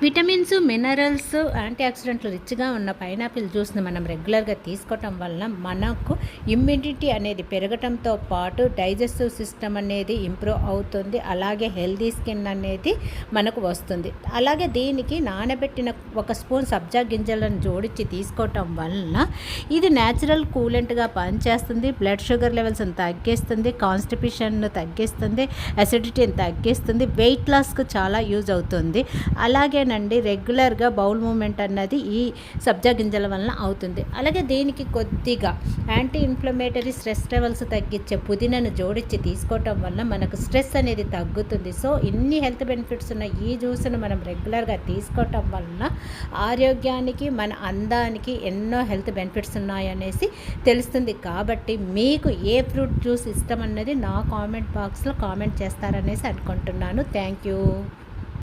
Vitamins, minerals, anti ఆక్సిడెంట్లు రిచ్గా ఉన్న పైనాపిల్ జ్యూస్ని మనం రెగ్యులర్గా తీసుకోవటం వల్ల మనకు ఇమ్యూనిటీ అనేది పెరగటంతో పాటు డైజెస్టివ్ సిస్టమ్ అనేది ఇంప్రూవ్ అవుతుంది. అలాగే హెల్దీ స్కిన్ అనేది మనకు వస్తుంది. అలాగే దీనికి నానబెట్టిన 1 స్పూన్ సబ్జా గింజలను జోడించి తీసుకోవటం వలన ఇది న్యాచురల్ కూలెంట్గా పనిచేస్తుంది. బ్లడ్ షుగర్ లెవెల్స్ని తగ్గిస్తుంది, కాన్స్టిపేషన్ను తగ్గిస్తుంది, అసిడిటీని తగ్గిస్తుంది, వెయిట్ లాస్కు చాలా యూజ్ అవుతుంది. అలాగే రెగ్యులర్గా బౌల్ మూమెంట్ అన్నది ఈ సబ్జా గింజల వలన అవుతుంది. అలాగే దీనికి కొద్దిగా యాంటీ ఇన్ఫ్లమేటరీ స్ట్రెస్ లెవెల్స్ తగ్గించే పుదీనాను జోడించి తీసుకోవటం వల్ల మనకు స్ట్రెస్ అనేది తగ్గుతుంది. సో ఇన్ని హెల్త్ బెనిఫిట్స్ ఉన్న ఈ జ్యూస్ను మనం రెగ్యులర్గా తీసుకోవటం వలన ఆరోగ్యానికి, మన అందానికి ఎన్నో హెల్త్ బెనిఫిట్స్ ఉన్నాయనేసి తెలుస్తుంది. కాబట్టి మీకు ఏ ఫ్రూట్ జ్యూస్ ఇష్టం అన్నది నా కామెంట్ బాక్స్లో కామెంట్ చేస్తారనేసి అనుకుంటున్నాను. Thank you.